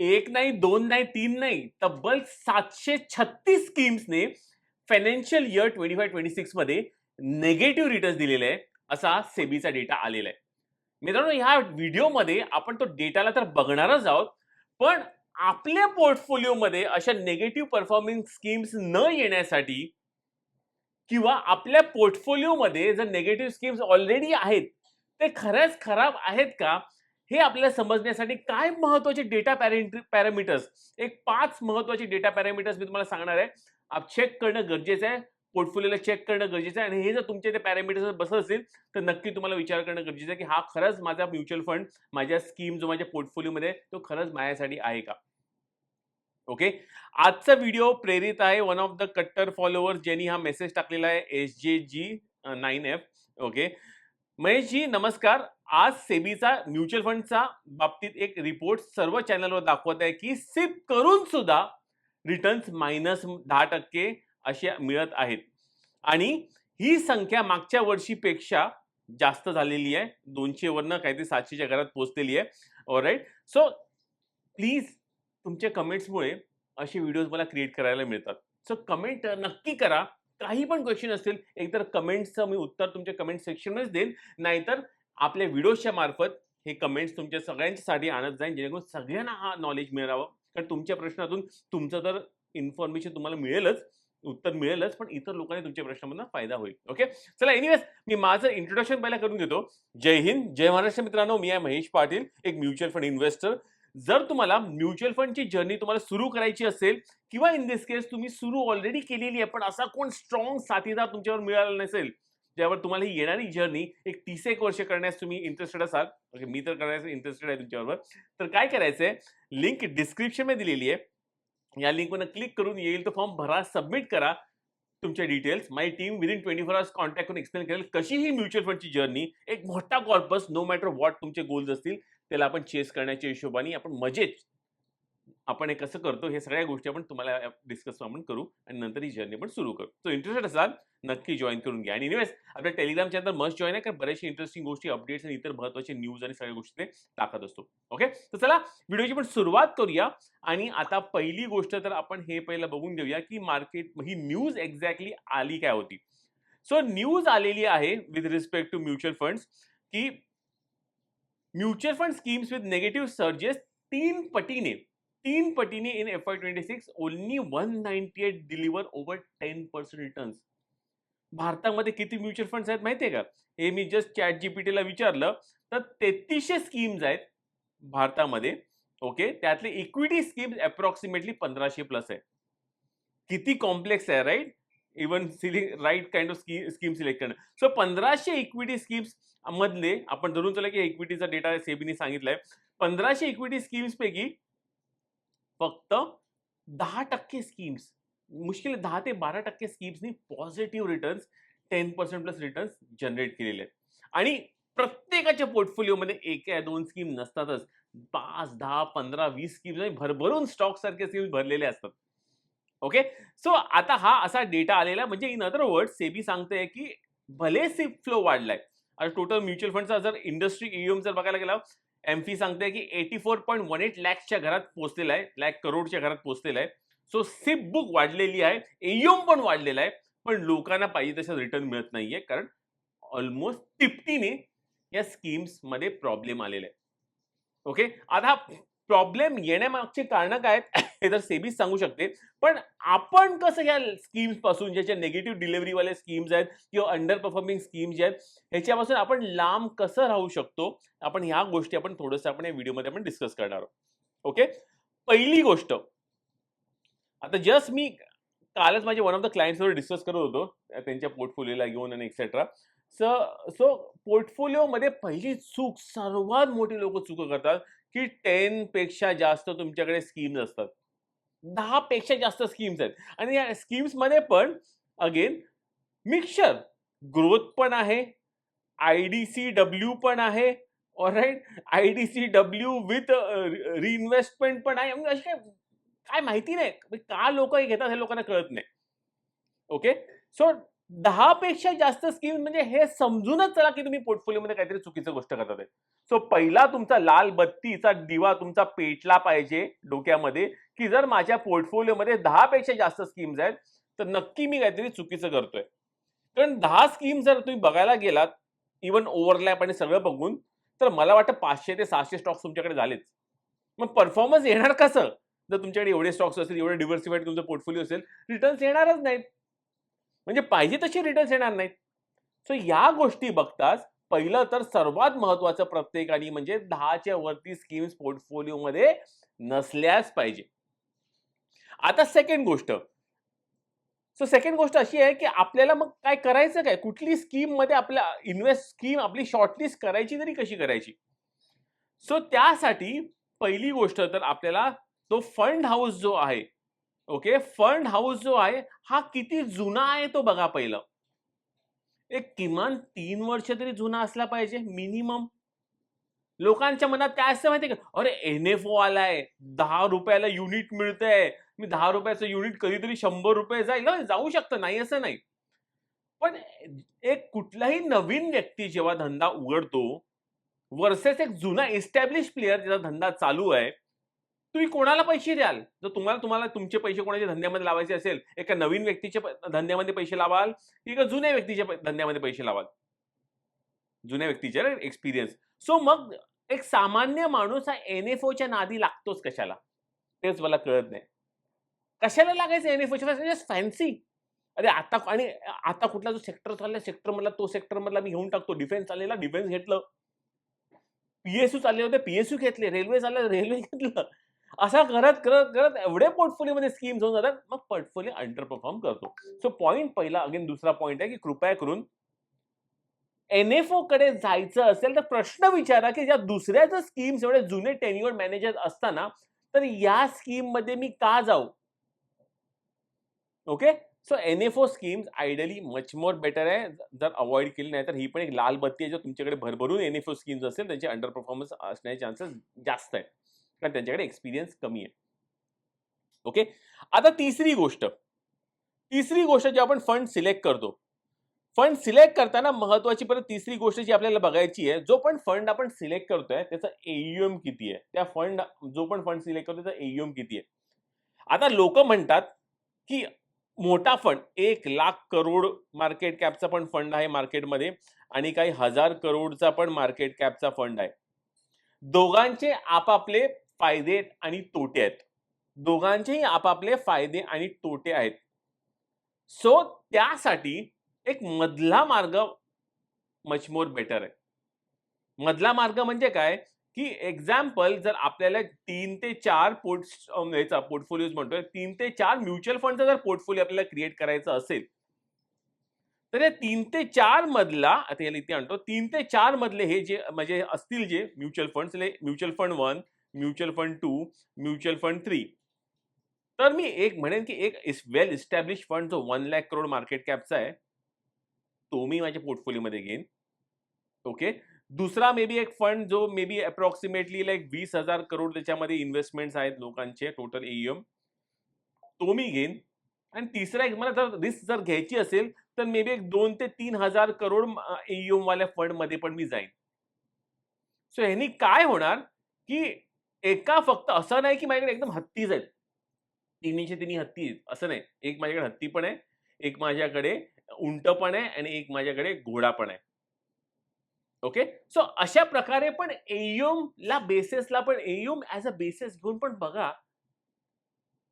एक नाही, दोन नाही, तीन नाही, तब्बल 736 स्कीम्सने फायनान्शियल इयर 25-26 मध्ये नेगेटिव्ह रिटर्न्स दिलेले आहे, असा सेबीचा डेटा आलेला आहे. मित्रांनो, ह्या व्हिडिओमध्ये आपण तो डेटाला तर बघणारच आहोत, पण आपल्या पोर्टफोलिओमध्ये अशा नेगेटिव्ह परफॉर्मिंग स्कीम्स न येण्यासाठी किंवा आपल्या पोर्टफोलिओमध्ये जर नेगेटिव्ह स्कीम्स ऑलरेडी आहेत, ते खरंच खराब आहेत का? हे आपल्याला समजण्यासाठी काय महत्त्वाचे डेटा पॅरामीटर्स, एक 5 महत्त्वाचे डेटा पॅरामीटर्स मी तुम्हाला सांगणार आहे. चेक करणं गरजेचं आहे. पोर्टफोलिओला चेक करणं गरजेचं आहे आणि हे जर तुमचे ते पॅरामीटर्स बसत असतील, तर नक्की तुम्हाला विचार करणं गरजेचं आहे, की हा खरंच माझा म्युच्युअल फंड, माझ्या स्कीम जो माझ्या पोर्टफोलिओमध्ये तो खरंच माझ्यासाठी आहे का? ओके. आजचा व्हिडिओ प्रेरित आहे वन ऑफ द कट्टर फॉलोअर्स ज्यांनी हा मेसेज टाकलेला आहे, SJG9F. ओके. महेशजी नमस्कार. आज सेबीचा म्युच्युअल फंडचा बाबतीत एक रिपोर्ट सर्व चॅनलवर दाखवत आहे, की सिप करून सुद्धा रिटर्न्स -10% अशा मिळत आहेत आणि ही संख्या मागच्या वर्षीपेक्षा जास्त झालेली आहे. 200 वरनं काहीतरी 700च्या घरात पोहोचलेली आहे. ऑलराइट. सो प्लीज तुमच्या कमेंट्समुळे असे व्हिडिओज मला क्रिएट करायला मिळतात. सो कमेंट नक्की करा. काही पण क्वेश्चन असतील, एकतर कमेंट्सचं मी उत्तर तुमच्या कमेंट सेक्शनमध्येच देईन, नाहीतर आपल्या व्हिडिओच्या मार्फत हे कमेंट्स तुमच्या सगळ्यांच्यासाठी आणत जाईन, जेणेकरून सगळ्यांना हा नॉलेज मिळावं. कारण तुमच्या प्रश्नातून तुमचं तर इन्फॉर्मेशन तुम्हाला मिळेलच, उत्तर मिळेलच, पण इतर लोकांनी तुमच्या प्रश्नामधून फायदा होईल. ओके. चला, एनिवेज मी माझं इंट्रोडक्शन पहिला करून घेतो. जय हिंद, जय महाराष्ट्र मित्रांनो. मी आहे महेश पाटील, एक म्युच्युअल फंड इन्व्हेस्टर. जर तुम्हाला म्युच्युअल फंडची जर्नी तुम्हाला सुरू करायची असेल किंवा इन दिस केस तुम्ही सुरू ऑलरेडी केलेली आहे, पण असा कोण स्ट्रॉंग साथीदार तुमच्यावर मिळाला नसेल, ज्यावर तुम्हाला ही येणारी जर्नी एक 30 वर्ष करण्यास तुम्ही इंटरेस्टेड असाल, म्हणजे मी तर करण्यास इंटरेस्टेड आहे तुमच्याबरोबर, तर काय करायचंय, लिंक डिस्क्रिप्शनमध्ये दिलेली आहे. या लिंकवर क्लिक करून येईल तो फॉर्म भरा, सबमिट करा तुमच्या डिटेल्स. माझी टीम विदिन 24 अवर्स कॉन्टॅक्ट करून एक्सप्लेन करेल कशी ही म्युच्युअल फंडची जर्नी, एक मोठा कॉर्पस, नो मॅटर व्हॉट तुमचे गोल्स असतील, त्याला आपण चेस करण्याच्या हिशोबाने आपण मजेत आपण हे कसं करतो, हे सगळ्या गोष्टी आपण तुम्हाला डिस्कस आपण करू आणि नंतर ही जर्नी पण सुरू करू. सो इंटरेस्टेड असाल नक्की जॉइन करून घ्या. आणि एनिवेज आपल्या टेलिग्राम चॅनल मस्ट जॉइन आहे, कारण बऱ्याचशा इंटरेस्टिंग गोष्टी, अपडेट्स आणि इतर महत्त्वाचे न्यूज आणि सगळ्या गोष्टी ते टाकत असतो. ओके. तर चला व्हिडिओची पण सुरुवात करूया. आणि आता पहिली गोष्ट तर आपण हे पहिलं बघून घेऊया, की मार्केट ही न्यूज एक्झॅक्टली आली काय होती. सो न्यूज आलेली आहे with respect to mutual funds, की mutual fund schemes with negative surges 3 पटीने in FY26 only 198 deliver over 10% returns. भारतामध्ये किती म्युच्युअल फंड्स आहेत माहिती आहे का? हे मी जस्ट ChatGPTला विचारलं, तर 3300 स्कीम्स आहेत भारतामध्ये. ओके. त्यातले इक्विटी स्कीम्स अप्रॉक्सिमेटली 1500 प्लस आहे. किती कॉम्प्लेक्स आहे, right? Even right kind of scheme select करणं. सो 1500 इक्विटी स्कीम्स मधले आपण धरून चला, की इक्विटीचा डेटा सेबीने सांगितलाय. 1500 इक्विटी स्कीम्स पैकी फक्त 10% स्कीम्स, मुश्किल 10 ते 12% स्कीम्सनी positive returns 10% plus returns generate केलेले आहेत. आणि प्रत्येकाच्या पोर्टफोलिओमध्ये एक या दोन स्कीम नसतातच. 5, 10, 15, 20 स्कीम्स भरभरून स्टॉक सारखे स्कीम्स भरलेले असतात. ओके. सो आता हा असा डेटा आलेला, म्हणजे इन अदर वर्ड सेबी सांगते की भले सिप फ्लो वाढलाय. आता टोटल म्युच्युअल फंडचा जर इंडस्ट्री EOM जर बघायला गेला, एमफी सांगते की 84.18 लाखच्या घरात पोहोचलेला आहे, लाख करोडच्या घरात पोहोचलेला आहे. सो सिप बुक वाढलेली आहे, EOM पण वाढलेला आहे, पण लोकांना पाहिजे तसं रिटर्न मिळत नाहीये, कारण ऑलमोस्ट तिपटीने या स्कीम्स मध्ये प्रॉब्लेम आलेला आहे. ओके. आता प्रॉब्लेम येण्यामागची कारण काय आहेत हे तर सेबीच सांगू शकते, पण आपण कसं या स्कीम्स पासून, ज्याच्या निगेटिव्ह डिलिव्हरी वाले स्कीम्स आहेत किंवा अंडर परफॉर्मिंग स्कीम्स आहेत, ह्याच्यापासून आपण लांब कसं राहू शकतो, आपण ह्या गोष्टी आपण थोडंसं आपण या व्हिडिओमध्ये आपण डिस्कस करणार आहोत. ओके. पहिली गोष्ट, आता जस्ट मी कालच माझे वन ऑफ द क्लायंट्सवर डिस्कस करत होतो, त्यांच्या पोर्टफोलिओला घेऊन आणि एक्सेट्रा. सो पोर्टफोलिओमध्ये पहिली चूक, सर्वात मोठी लोक चूक करतात, की 10 पेक्षा जास्त तुमच्याकडे स्कीम्स असतात. 10 पेक्षा जास्त स्कीम्स आहेत आणि या स्कीम्समध्ये पण अगेन मिक्सचर, ग्रोथ पण आहे, IDCW पण आहे, ऑलराइट. IDCW विथ रिइन्व्हेस्टमेंट पण आहे. म्हणजे अशी काय माहिती नाही का लोक हे घेतात, हे लोकांना कळत नाही. ओके. सो 10 पेक्षा जास्त स्कीम म्हणजे हे समजूनच चला की तुम्ही पोर्टफोलिओमध्ये काहीतरी चुकीचं गोष्ट करतात आहे. सो पहिला तुमचा लाल बत्तीचा दिवा तुमचा पेटला पाहिजे डोक्यामध्ये, की जर माझ्या पोर्टफोलिओमध्ये 10 पेक्षा जास्त स्कीम्स आहेत, तर नक्की मी काहीतरी चुकीचं करतोय. कारण 10 स्कीम जर तुम्ही बघायला गेलात, इव्हन ओव्हरलॅप आणि सगळं बघून, तर मला वाटतं 500 ते 600 स्टॉक्स तुमच्याकडे झालेच. मग परफॉर्मन्स येणार कसं? जर तुमच्याकडे एवढे स्टॉक्स असतील, एवढे डायव्हर्सिफाईड तुमचा पोर्टफोलिओ असेल, रिटर्न्स येणारच नाहीत. म्हणजे पाहिजे तसे रिटर्न्स येणार नाहीत. सो या गोष्टी बघताच पहिलं तर सर्वात महत्त्वाचं प्रत्येकाने म्हणजे 10च्या वरती स्कीम्स पोर्टफोलिओमध्ये नसल्याच पाहिजे. आता सेकंड गोष्ट अशी आहे, की आपल्याला मग काय करायचं काय? कुठली स्कीममध्ये आपल्या स्कीम आपली शॉर्टलिस्ट करायची तरी कशी करायची? सो त्यासाठी पहिली गोष्ट तर आपल्याला तो फंड हाऊस जो आहे, ओके, फंड हाऊस जो आहे, हा किती जुना आहे तो बघा पहिलं. एक किमान 3 वर्ष तरी जुना असला पाहिजे मिनिमम. लोकांच्या मनात काय असतं माहिती आहे का? अरे एन-एफ-ओ आलाय, ₹10 ला युनिट मिळतंय. मी ₹10 युनिट कधीतरी ₹100 जाईल. जाऊ शकतं, नाही असं नाही. पण एक कुठलाही नवीन व्यक्ती जेव्हा धंदा उघडतो व्हर्सेस एक जुना एस्टॅब्लिश प्लेयर ज्याचा धंदा चालू आहे, तुम्ही कोणाला पैसे द्याल? जर तुम्हाला तुम्हाला तुमचे पैसे कोणाच्या धंद्यामध्ये लावायचे असेल, एका नवीन व्यक्तीच्या धंद्यामध्ये पैसे लावाल, की एका जुन्या व्यक्तीच्या धंद्यामध्ये पैसे लावाल? जुन्या व्यक्तीच्या एक्सपिरियन्स. सो मग एक सामान्य माणूस हा एन-एफ-ओच्या नादी लागतोच कशाला? तेच मला कळत नाही. कशाला लागायचं एन-एफ-ओच्या? Just fancy. अरे आता कुठला जो सेक्टर चाललाय सेक्टरमधला तो सेक्टरमधला मी घेऊन टाकतो. डिफेन्स चाललेला डिफेन्स घेतलं. पी-एस-यू चालले होते, पी-एस-यू घेतले. रेल्वे चाललं, रेल्वे घेतलं. असा करत एवढे पोर्टफोलिओमध्ये स्कीम्स होऊन जातात, मग पोर्टफोलिओ अंडर परफॉर्म करतो. सो पॉइंट पहिला अगेन दुसरा पॉइंट आहे, की कृपया करून एन-एफ-ओ कडे जायचं असेल, तर प्रश्न विचारा, की ज्या दुसऱ्या जर स्कीम्स एवढे जुने टेन्युअर्ड मॅनेजर असताना, तर या स्कीममध्ये मी का जाऊ? Okay. So NFO schemes ideally much more better आहे. जर अव्हॉइड केली नाही तर ही पण एक लाल बत्ती आहे. जर तुमच्याकडे भरभरून एन-एफ-ओ स्कीम्स असेल त्यांचे अंडर परफॉर्मन्स असण्याचे चान्सेस जास्त आहेत. कारण त्यांच्याकडे एक्सपिरियन्स कमी आहे. ओके. आता तिसरी गोष्ट जेव्हा आपण फंड सिलेक्ट करतो. फंड सिलेक्ट करताना महत्त्वाची परत तिसरी गोष्ट जी आपल्याला बघायची आहे, जो पण फंड आपण सिलेक्ट करतोय त्याचा एयुएम किती आहे? जो पण फंड सिलेक्ट करतोय त्याचा एयुएम किती आहे? आता लोकं म्हणतात, की मोठा फंड 1,00,000 करोड मार्केट कॅपचा पण फंड आहे मार्केटमध्ये आणि काही 1,000 करोडचा पण मार्केट कॅपचा फंड आहे. दोघांचे आपापले फायदे आणि तोटे आहेत. दोघांचेही आपापले फायदे आणि तोटे आहेत. सो त्यासाठी एक मधला मार्ग मच मोर बेटर आहे. मधला मार्ग म्हणजे काय, की एक्झाम्पल जर आपल्याला 3 ते 4 पोर्टफोलिओज म्हणतोय 3 ते 4 म्युच्युअल फंडचा जर पोर्टफोलिओ आपल्याला क्रिएट करायचा असेल, तर या 3 ते 4 मधला आता याला इथे आणतो 3 ते 4 मधले हे जे म्हणजे असतील जे mutual funds mutual fund 1, mutual fund 2, mutual fund 3. तर मी एक म्हणेन, की एक वेल एस्टॅब्लिश फंड जो 1,00,000 करोड मार्केट कॅपचा आहे, तो मी माझ्या पोर्टफोलिओमध्ये घेईन. ओके. दुसरा मे बी एक फंड जो may be approximately like 20,000 crore त्याच्यामध्ये इन्व्हेस्टमेंट्स आहेत लोकांचे टोटल एईएम. तो मी घेईन. आणि तिसरा एक मला जर रिस्क जर घ्यायची असेल, तर मे बी एक 2 ते 3,000 करोड एईएम वाल्या फंडमध्ये पण मी जाईन. सो ह्यानी काय होणार, की एका फक्त असं नाही, की माझ्याकडे एकदम हत्तीच आहेत. तिन्हीचे तिन्ही हत्ती आहेत, असं नाही. एक माझ्याकडे हत्ती पण आहे, एक माझ्याकडे उंट पण आहे आणि एक माझ्याकडे घोडा पण आहे. ओके. सो अशा प्रकारे पण एईएमला बेसिसला पण एईएम ॲज अ बेसिस घेऊन पण बघा,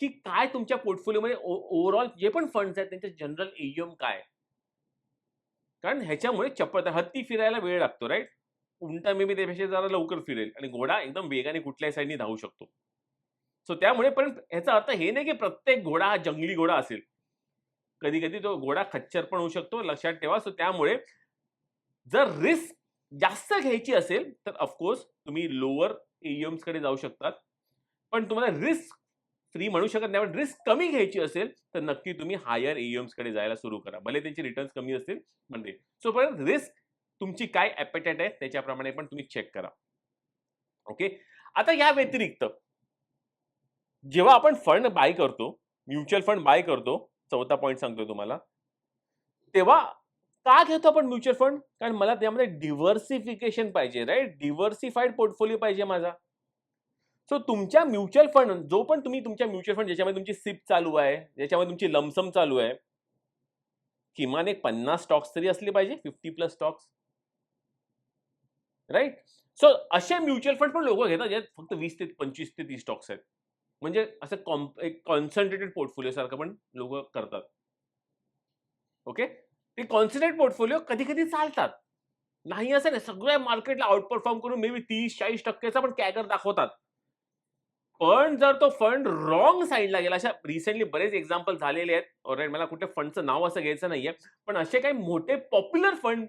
की काय तुमच्या पोर्टफोलिओमध्ये ओव्हरऑल जे पण फंड्स आहेत त्यांचे जनरल एईएम काय आहे? कारण ह्याच्यामुळे चपळता हत्ती फिरायला वेळ लागतो राइट? उंट मे बी त्यापेक्षा जरा लवकर फिरेल आणि घोडा एकदम वेगाने कुठल्याही साइडनी धावू शकतो. सो त्यामुळे पण ह्याचा अर्थ हे नाही, की प्रत्येक घोडा हा जंगली घोडा असेल. कधी-कधी तो घोडा खच्चर पण होऊ शकतो, लक्षात ठेवा. सो त्यामुळे जर रिस्क जास्त घ्यायची असेल, तर ऑफकोर्स तुम्ही लोअर एईएम्सकडे जाऊ शकतात. पण तुम्हाला रिस्क फ्री म्हणू शकत नाही, पण रिस्क कमी घ्यायची असेल, तर नक्की तुम्ही हायर एईएम्सकडे जायला सुरू करा. भले त्यांचे रिटर्न्स कमी असतील, पण ते. सो पण रिस्क तुमची काय ॲपेटाईट आहे त्याच्याप्रमाणे पण तुम्ही चेक करा. ओके. आता या व्यतिरिक्त जेव्हा आपण फंड बाय करतो, म्युच्युअल फंड बाय करतो, चौथा पॉइंट सांगतोय तुम्हाला. तेव्हा का घेतो आपण म्युच्युअल फंड? कारण मला त्यामध्ये डिव्हर्सिफिकेशन पाहिजे, राइट? डिव्हर्सिफाईड पोर्टफोलिओ पाहिजे माझा. सो तुमच्या म्युच्युअल फंड जो पण तुम्ही तुमच्या म्युच्युअल फंड ज्याच्यामध्ये तुमची सिप चालू आहे, ज्याच्यामध्ये तुमची लमसम चालू आहे, किमान एक 50 स्टॉक्स तरी असले पाहिजे, 50+ स्टॉक्स, राइट? सो असे म्युच्युअल फंड पण लोकं घेतात, ज्यात फक्त 20 ते 25 ते 30 स्टॉक्स आहेत. म्हणजे असं एक कॉन्सन्ट्रेटेड पोर्टफोलिओ सारखं पण लोकं करतात. ओके? ते कॉन्सन्ट्रेटेड पोर्टफोलिओ कधी-कधी चालतात. नाही असं नाही, सगळ्या मार्केटला आउट परफॉर्म करून मे बी 30-40% चा पण कॅगर दाखवतात. पण जर तो फंड रॉंग साइडला गेला, अशा रिसेंटली बरेच एक्झाम्पल झालेले आहेत. ऑलराइट, मला कुठल्या फंडचं नाव असं घ्यायचं नाहीये. पण असे काही मोठे पॉप्युलर फंड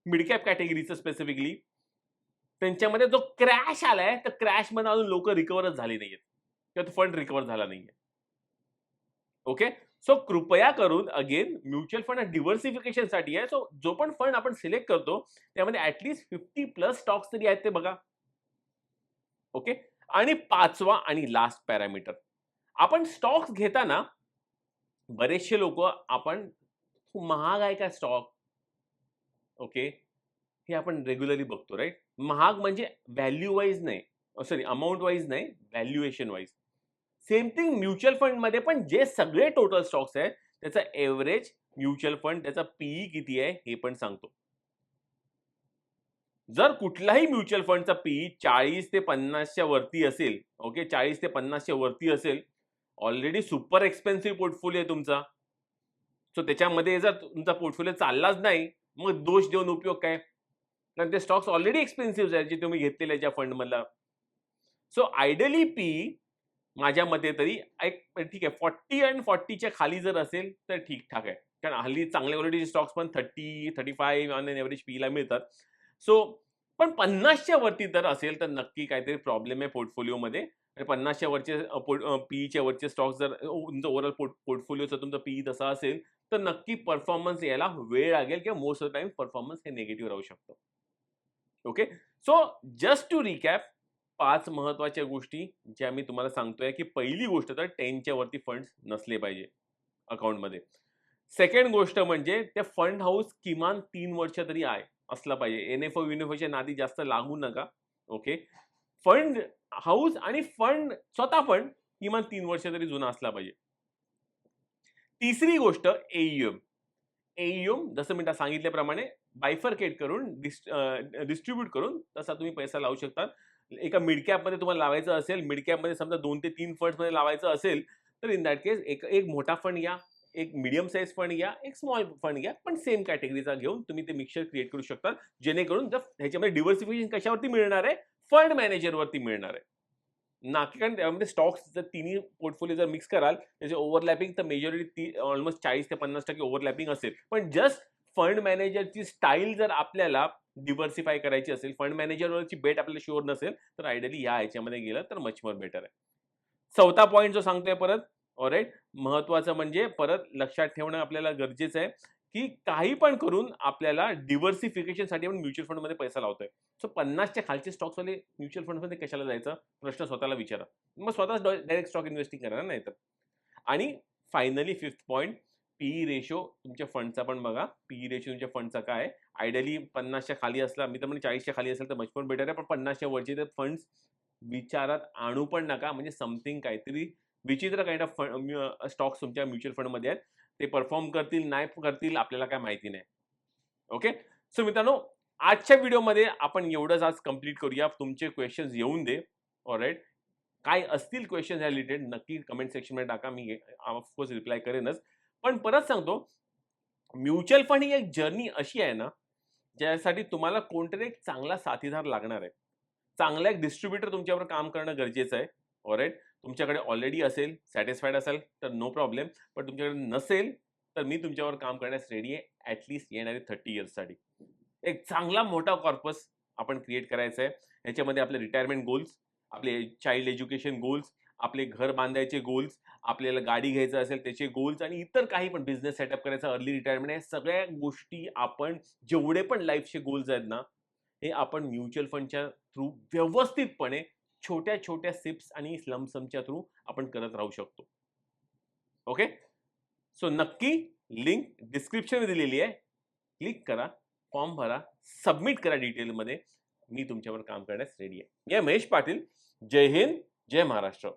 मिड कॅप कॅटेगरीचं स्पेसिफिकली, त्यांच्यामध्ये जो क्रॅश आलाय, त्या क्रॅशमधून अजून लोकं रिकव्हरच झाली नाहीयेत किंवा तो फंड रिकव्हर झाला नाहीये. ओके? सो कृपया करून अगेन म्युच्युअल फंड हा डिव्हर्सिफिकेशनसाठी आहे. सो जो पण फंड आपण सिलेक्ट करतो, त्यामध्ये ॲट लीस्ट 50+ स्टॉक्स तरी आहेत ते बघा. ओके? आणि 5वा आणि लास्ट पॅरामीटर. आपण स्टॉक्स घेताना बरेचसे लोकं आपण महाग आहे का स्टॉक? ओके? हे आपण रेग्युलरली बघतो, राइट? महाग म्हणजे व्हॅल्यू वाईज नाही, सॉरी अमाउंट वाईज नाही, valuation wise. Same thing mutual फंडमध्ये पण जे सगळे टोटल स्टॉक्स आहेत, त्याचा एव्हरेज म्युच्युअल फंड त्याचा पीई किती आहे हे पण सांगतो. जर कुठलाही म्युच्युअल फंडचा पीई 40 ते 50 च्या वरती असेल, ओके, 40 ते 50 च्या वरती असेल, ऑलरेडी सुपर एक्सपेन्सिव्ह पोर्टफोलिओ आहे तुमचा. सो त्याच्यामध्ये जर तुमचा पोर्टफोलिओ चाललाच नाही, मग दोष देऊन उपयोग काय? कारण ते स्टॉक्स ऑलरेडी एक्सपेन्सिव्ह आहेत, जे तुम्ही घेतलेले ज्या फंडमधला. सो आयडियली पीई माझ्या मते तरी एक ठीक आहे, 40 आणि 40 च्या खाली जर असेल तर ठीक-ठाक आहे. कारण हल्ली चांगले क्वालिटीचे स्टॉक्स पण 30, 35 ऑन एन एव्हरेज पीईला मिळतात. सो पण 50 च्या वरती जर असेल तर नक्की काहीतरी प्रॉब्लेम आहे पोर्टफोलिओमध्ये. आणि 50 च्या वरचे पीईच्या वरचे स्टॉक्स जर तुमचं ओव्हरऑल पोर्टफोलिओचा तुमचा पीई तसा असेल, तर नक्की परफॉर्मन्स यायला वेळ लागेल किंवा most of the time performance हे निगेटिव्ह राहू शकतं. Okay? So just to recap 5 महत्त्वाच्या गोष्टी ज्या मी तुम्हाला सांगतोय, की पहिली गोष्ट तर 10 च्या वरती फंड्स नसले पाहिजे अकाउंटमध्ये. सेकंड गोष्ट म्हणजे ते फंड हाऊस किमान 3 वर्ष तरी आहे असला पाहिजे. एन-एफ-ओ-युनिफोच्या नादी जास्त लागू नका. ओके. फंड हाऊस आणि फंड स्वतः पण किमान 3 वर्ष तरी जुना असला पाहिजे. तिसरी गोष्ट एईएम. एईएम जसं मी सांगितल्याप्रमाणे बायफर्केट करून डिस्ट्रिब्यूट करून तसा तुम्ही पैसा लावू शकता. एका मिड कॅपमध्ये तुम्हाला लावायचं असेल, मिड कॅपमध्ये समजा 2 ते 3 फंड्समध्ये लावायचं असेल, तर इन दॅट केस एक मोठा फंड घ्या, एक मीडियम साइज फंड घ्या, एक स्मॉल फंड घ्या, पण सेम कॅटेगरीचा घेऊन तुम्ही ते मिक्सचर क्रिएट करू शकता. जेणेकरून जर ह्याच्यामध्ये डिव्हर्सिफिकेशन कशावरती मिळणार आहे? फंड मॅनेजरवरती मिळणार आहे. ना की कारण त्यामध्ये स्टॉक्स जर तिन्ही पोर्टफोलिओ जर मिक्स कराल, त्याचे ओव्हरलॅपिंग तर मेजॉरिटी ऑलमोस्ट 40 ते 50% ओव्हरलॅपिंग असेल. पण जस्ट फंड मॅनेजरची स्टाईल जर आपल्याला डिव्हर्सिफाय करायची असेल, फंड मॅनेजरवरची बेट आपल्याला शुअर नसेल, तर आयडियली या ह्याच्यामध्ये गेलं तर मच मोर बेटर आहे. चौथा पॉइंट जो सांगतोय परत, ऑलराइट, महत्त्वाचं म्हणजे परत लक्षात ठेवणं आपल्याला गरजेचं आहे, की काही पण करून आपल्याला डिव्हर्सिफिकेशनसाठी आपण म्युच्युअल फंडमध्ये पैसा लावतोय. सो 50 च्या खालचे स्टॉक्सवाले म्युच्युअल फंडमध्ये कशाला जायचं? प्रश्न स्वतःला विचारा. मग स्वतःच डायरेक्ट स्टॉक इन्व्हेस्टिंग करा ना नाहीतर. आणि finally fifth point, PE ratio तुमच्या फंडचा पण बघा. पीई रेशो तुमच्या फंडचा काय आहे? आयडियली 50 च्या खाली असला, मी तर म्हणेन 40 च्या खाली असेल तर मच मोर बेटर आहे. पण 50 च्या वरचे तर फंड्स विचारात आणू पण नका. म्हणजे समथिंग काहीतरी विचित्र काइंड ऑफ स्टॉक्स तुमच्या म्युच्युअल फंडमध्ये आहेत. ते परफॉर्म करतील, नाही करतील आपल्याला काय माहिती नाही. ओके. सो मित्रांनो, आजच्या व्हिडिओमध्ये आपण एवढंच आज कंप्लीट करूया. तुमचे क्वेशन्स येऊन दे. ऑलराइट. काय असतील क्वेशन्स ह्या रिलेटेड नक्की कमेंट सेक्शनमध्ये टाका. मी ऑफकोर्स रिप्लाय करेनच. पण परत सांगतो, म्युच्युअल फंड ही एक जर्नी अशी आहे ना, ज्यासाठी तुम्हाला कोणतरी एक चांगला साथीदार लागणार आहे. चांगला एक डिस्ट्रिब्युटर तुमच्यावर काम करणं गरजेचं आहे. ऑलराइट. तुमच्याकडे ऑलरेडी असेल, सॅटिस्फाईड असाल तर नो प्रॉब्लेम. पण तुमच्याकडे नसेल, तर मी तुमच्यावर काम करण्यास रेडी आहे ॲट लीस्ट येणारे 30 इयर्ससाठी. एक चांगला मोठा कॉर्पस आपण क्रिएट करायचा आहे. ह्याच्यामध्ये आपले रिटायरमेंट गोल्स, आपले चाइल्ड एज्युकेशन गोल्स, आपले घर बांधायचे गोल्स, आपल्याला गाडी घ्यायचं असेल त्याचे गोल्स आणि इतर काही पण बिझनेस सेटअप करायचा, अर्ली रिटायरमेंट, या सगळ्या गोष्टी आपण जेवढे पण लाईफचे गोल्स आहेत ना, हे आपण म्युच्युअल फंडच्या थ्रू व्यवस्थितपणे छोट्या-छोट्या सिप्स आणि लंप समच्या थ्रू आपण करत राहू शकतो. ओके. सो नक्की लिंक डिस्क्रिप्शनमध्ये दिलेली आहे. क्लिक करा, फॉर्म भरा, सबमिट करा डिटेलमध्ये. मी तुमच्यावर काम करण्यास रेडी आहे. मी महेश पाटील. जय हिंद, जय महाराष्ट्र.